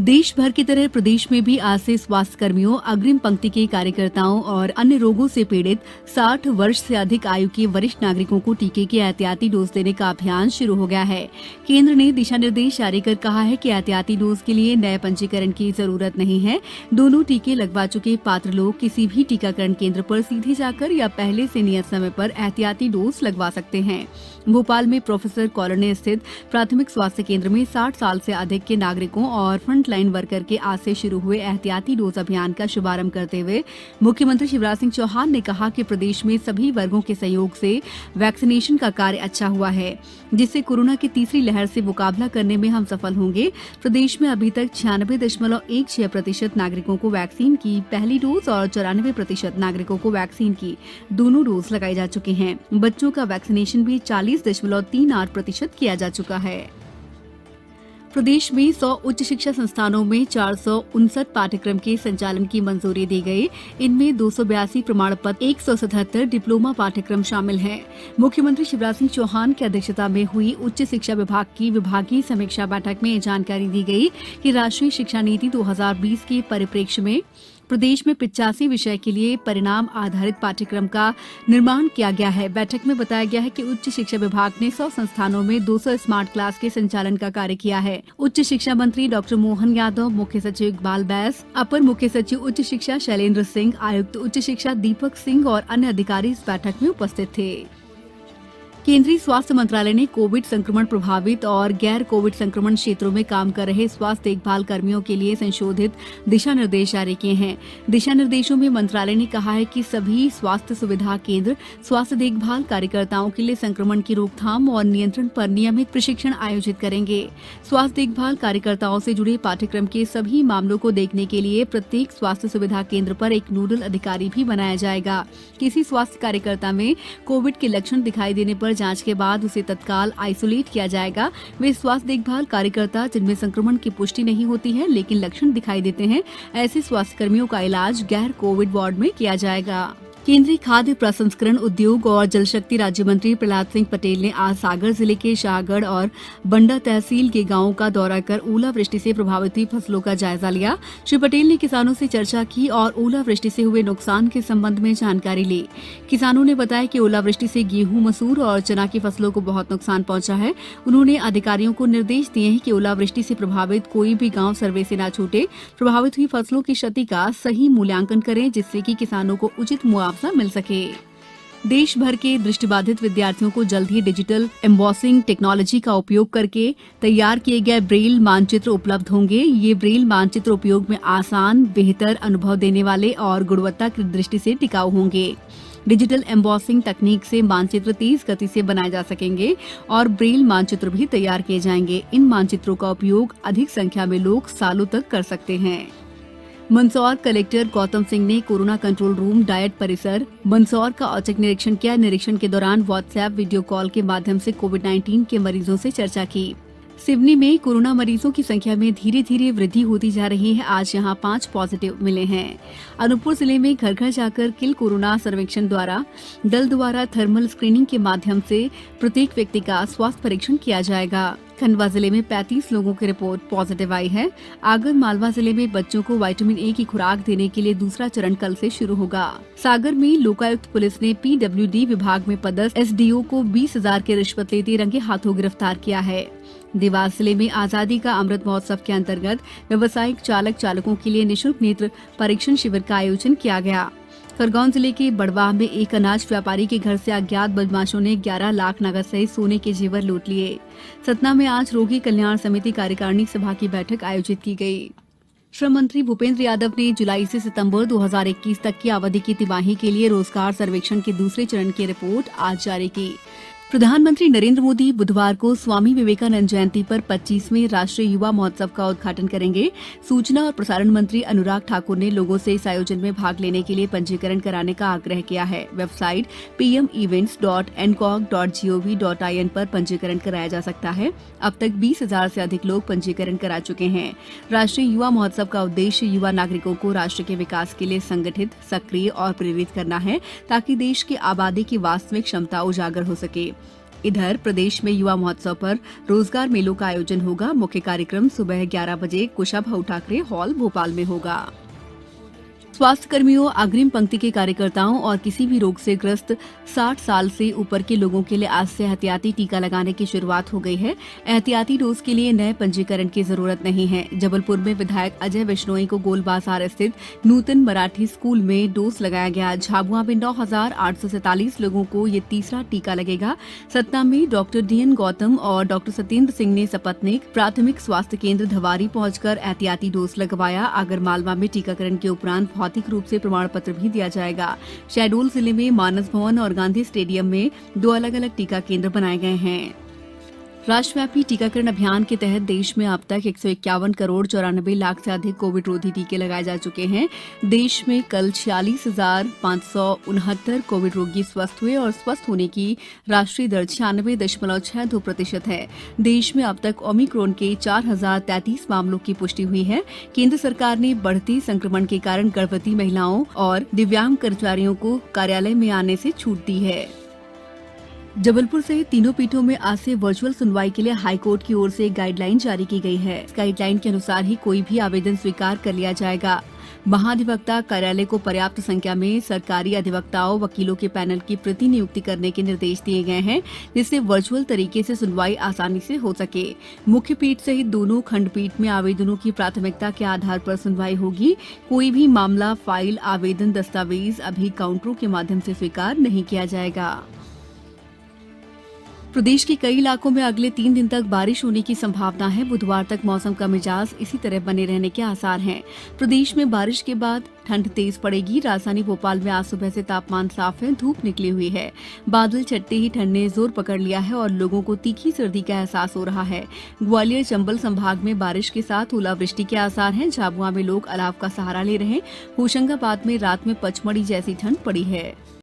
देश भर की तरह प्रदेश में भी आज से स्वास्थ्य कर्मियों, अग्रिम पंक्ति के कार्यकर्ताओं और अन्य रोगों से पीड़ित 60 वर्ष से अधिक आयु के वरिष्ठ नागरिकों को टीके के एहतियाती डोज देने का अभियान शुरू हो गया है। केंद्र ने दिशा निर्देश जारी कर कहा है कि एहतियाती डोज के लिए नए पंजीकरण की जरूरत नहीं है। दोनों टीके लगवा चुके पात्र लोग किसी भी टीकाकरण केंद्र पर सीधे जाकर या पहले से नियत समय पर एहतियाती डोज लगवा सकते हैं। भोपाल में प्रोफेसर कॉलोनी स्थित प्राथमिक स्वास्थ्य केंद्र में 60 साल से अधिक के नागरिकों और फ्रंटलाइन वर्कर के आज से शुरू हुए एहतियाती डोज अभियान का शुभारंभ करते हुए मुख्यमंत्री शिवराज सिंह चौहान ने कहा कि प्रदेश में सभी वर्गों के सहयोग से वैक्सीनेशन का कार्य अच्छा हुआ है, जिससे कोरोना की तीसरी लहर से मुकाबला करने में हम सफल होंगे। प्रदेश में अभी तक 96.16% नागरिकों को वैक्सीन की पहली डोज और 94% नागरिकों को वैक्सीन की दोनों डोज लगाई जा चुकी हैं। बच्चों का वैक्सीनेशन भी 40.38% किया जा चुका है। प्रदेश में 100 उच्च शिक्षा संस्थानों में 459 पाठ्यक्रम के संचालन की मंजूरी दी गई। इनमें 282 प्रमाण पत्र, 177 डिप्लोमा पाठ्यक्रम शामिल हैं। मुख्यमंत्री शिवराज सिंह चौहान की अध्यक्षता में हुई उच्च शिक्षा विभाग की विभागीय समीक्षा बैठक में जानकारी दी गई कि राष्ट्रीय शिक्षा नीति 2020 के परिप्रेक्ष्य में प्रदेश में 85 विषय के लिए परिणाम आधारित पाठ्यक्रम का निर्माण किया गया है। बैठक में बताया गया है कि उच्च शिक्षा विभाग ने 100 संस्थानों में 200 स्मार्ट क्लास के संचालन का कार्य किया है। उच्च शिक्षा मंत्री डॉक्टर मोहन यादव, मुख्य सचिव इकबाल बैस, अपर मुख्य सचिव उच्च शिक्षा शैलेंद्र सिंह, आयुक्त उच्च शिक्षा दीपक सिंह और अन्य अधिकारी इस बैठक में उपस्थित थे। केंद्रीय स्वास्थ्य मंत्रालय ने कोविड संक्रमण प्रभावित और गैर कोविड संक्रमण क्षेत्रों में काम कर रहे स्वास्थ्य देखभाल कर्मियों के लिए संशोधित दिशा निर्देश जारी किए हैं। दिशा निर्देशों में मंत्रालय ने कहा है कि सभी स्वास्थ्य सुविधा केंद्र स्वास्थ्य देखभाल कार्यकर्ताओं के लिए संक्रमण की रोकथाम और नियंत्रण पर नियमित प्रशिक्षण आयोजित करेंगे। स्वास्थ्य देखभाल कार्यकर्ताओं से जुड़े पाठ्यक्रम के सभी मामलों को देखने के लिए प्रत्येक स्वास्थ्य सुविधा केंद्र पर एक नोडल अधिकारी भी बनाया जाएगा। किसी स्वास्थ्य कार्यकर्ता में कोविड के लक्षण दिखाई देने पर जांच के बाद उसे तत्काल आइसोलेट किया जाएगा। वे स्वास्थ्य देखभाल कार्यकर्ता जिनमें संक्रमण की पुष्टि नहीं होती है लेकिन लक्षण दिखाई देते हैं, ऐसे स्वास्थ्य कर्मियों का इलाज गैर कोविड वार्ड में किया जाएगा। केंद्रीय खाद्य प्रसंस्करण उद्योग और जल शक्ति राज्य मंत्री प्रहलाद सिंह पटेल ने आज सागर जिले के शाहगढ़ और बंडा तहसील के गांवों का दौरा कर ओलावृष्टि से प्रभावित हुई फसलों का जायजा लिया। श्री पटेल ने किसानों से चर्चा की और ओलावृष्टि से हुए नुकसान के संबंध में जानकारी ली। किसानों ने बताया कि ओलावृष्टि से गेहूं, मसूर और चना की फसलों को बहुत नुकसान पहुंचा है। उन्होंने अधिकारियों को निर्देश दिए हैं कि ओलावृष्टि से प्रभावित कोई भी गाँव सर्वे से न छूटे। प्रभावित हुई फसलों की क्षति का सही मूल्यांकन करें, जिससे कि किसानों को उचित मुआवजा मिल सके। देश भर के दृष्टिबाधित विद्यार्थियों को जल्द ही डिजिटल एम्बॉसिंग टेक्नोलॉजी का उपयोग करके तैयार किए गए ब्रेल मानचित्र उपलब्ध होंगे। ये ब्रेल मानचित्र उपयोग में आसान, बेहतर अनुभव देने वाले और गुणवत्ता की दृष्टि से टिकाऊ होंगे। डिजिटल एम्बॉसिंग तकनीक से मानचित्र तेज गति से बनाए जा सकेंगे और ब्रेल मानचित्र भी तैयार किए जाएंगे। इन मानचित्रों का उपयोग अधिक संख्या में लोग सालों तक कर सकते हैं। मंदसौर कलेक्टर गौतम सिंह ने कोरोना कंट्रोल रूम डायट परिसर मंदसौर का औचक निरीक्षण किया। निरीक्षण के दौरान व्हाट्सएप वीडियो कॉल के माध्यम से कोविड-19 के मरीजों से चर्चा की। सिवनी में कोरोना मरीजों की संख्या में धीरे धीरे वृद्धि होती जा रही है। आज यहां 5 पॉजिटिव मिले हैं। अनूपपुर जिले में घर घर जाकर किल कोरोना सर्वेक्षण दल द्वारा थर्मल स्क्रीनिंग के माध्यम से प्रत्येक व्यक्ति का स्वास्थ्य परीक्षण किया जाएगा। खंडवा जिले में 35 लोगों की रिपोर्ट पॉजिटिव आई है। आगर मालवा जिले में बच्चों को विटामिन ए की खुराक देने के लिए दूसरा चरण कल से शुरू होगा। सागर में लोकायुक्त पुलिस ने पीडब्ल्यूडी विभाग में पदस्थ एसडीओ को 20,000 की रिश्वत लेते रंगे हाथों गिरफ्तार किया है। देवास जिले में आजादी का अमृत महोत्सव के अंतर्गत व्यावसायिक चालकों के लिए निःशुल्क नेत्र परीक्षण शिविर का आयोजन किया गया। खरगोन जिले के बड़वाह में एक अनाज व्यापारी के घर से अज्ञात बदमाशों ने 11 लाख नगद सहित सोने के जेवर लूट लिए। सतना में आज रोगी कल्याण समिति कार्यकारिणी सभा की बैठक आयोजित की गई। श्रम मंत्री भूपेंद्र यादव ने जुलाई से सितंबर 2021 तक की अवधि की तिमाही के लिए रोजगार सर्वेक्षण के दूसरे चरण की रिपोर्ट आज जारी की। प्रधानमंत्री नरेंद्र मोदी बुधवार को स्वामी विवेकानंद जयंती पर 25वें राष्ट्रीय युवा महोत्सव का उद्घाटन करेंगे। सूचना और प्रसारण मंत्री अनुराग ठाकुर ने लोगों से इस आयोजन में भाग लेने के लिए पंजीकरण कराने का आग्रह किया है। वेबसाइट pmevents.ncog.gov.in पर पंजीकरण कराया जा सकता है। अब तक 20,000 से अधिक लोग पंजीकरण करा चुके हैं। राष्ट्रीय युवा महोत्सव का उद्देश्य युवा नागरिकों को राष्ट्र के विकास के लिए संगठित, सक्रिय और प्रेरित करना है, ताकि देश की आबादी की वास्तविक क्षमता उजागर हो सके। इधर प्रदेश में युवा महोत्सव पर रोजगार मेलों का आयोजन होगा। मुख्य कार्यक्रम सुबह 11 बजे कुशाभाऊ ठाकरे हॉल भोपाल में होगा। स्वास्थ्य कर्मियों, अग्रिम पंक्ति के कार्यकर्ताओं और किसी भी रोग से ग्रस्त 60 साल से ऊपर के लोगों के लिए आज से एहतियाती टीका लगाने की शुरुआत हो गई है। एहतियाती डोज के लिए नए पंजीकरण की जरूरत नहीं है। जबलपुर में विधायक अजय बिश्नोई को गोल बाजार स्थित नूतन मराठी स्कूल में डोज लगाया गया। झाबुआ में 9,847 लोगों को ये तीसरा टीका लगेगा। सतना में डॉक्टर डीएन गौतम और डॉक्टर सत्येंद्र सिंह ने सपत्निक प्राथमिक स्वास्थ्य केंद्र धवारी पहुंचकर एहतियाती डोज लगवाया। आगरमालवा में टीकाकरण के उपरांत भौतिक रूप से प्रमाण पत्र भी दिया जाएगा। शहडोल जिले में मानस भवन और गांधी स्टेडियम में 2 अलग-अलग टीका केंद्र बनाए गए हैं। राष्ट्रव्यापी टीकाकरण अभियान के तहत देश में अब तक 151 करोड़ 94 लाख से अधिक कोविड रोधी टीके लगाए जा चुके हैं। देश में कल 46,569 कोविड रोगी स्वस्थ हुए और स्वस्थ होने की राष्ट्रीय दर 96.62% है। देश में अब तक ओमिक्रॉन के 4,033 मामलों की पुष्टि हुई है। केंद्र सरकार ने बढ़ते संक्रमण के कारण गर्भवती महिलाओं और दिव्यांग कर्मचारियों को कार्यालय में आने से छूट दी है। जबलपुर सहित तीनों पीठों में आज से वर्चुअल सुनवाई के लिए हाईकोर्ट की ओर से गाइडलाइन जारी की गई है। इस गाइडलाइन के अनुसार ही कोई भी आवेदन स्वीकार कर लिया जाएगा। महाधिवक्ता कार्यालय को पर्याप्त संख्या में सरकारी अधिवक्ताओं, वकीलों के पैनल की प्रतिनियुक्ति करने के निर्देश दिए गए हैं, जिससे वर्चुअल तरीके से सुनवाई आसानी से हो सके। मुख्य पीठ सहित दोनों खंडपीठ में आवेदनों की प्राथमिकता के आधार पर सुनवाई होगी। कोई भी मामला, फाइल, आवेदन, दस्तावेज अभी काउंटरों के माध्यम से स्वीकार नहीं किया जाएगा। प्रदेश के कई इलाकों में अगले 3 दिन तक बारिश होने की संभावना है। बुधवार तक मौसम का मिजाज इसी तरह बने रहने के आसार हैं। प्रदेश में बारिश के बाद ठंड तेज पड़ेगी। राजधानी भोपाल में आज सुबह से तापमान साफ है, धूप निकली हुई है। बादल छटते ही ठंड ने जोर पकड़ लिया है और लोगों को तीखी सर्दी का एहसास हो रहा है। ग्वालियर, चंबल संभाग में बारिश के साथ ओलावृष्टि के आसार हैं। झाबुआ में लोग अलाव का सहारा ले रहे हैं। होशंगाबाद में रात में पचमढ़ी जैसी ठंड पड़ी है।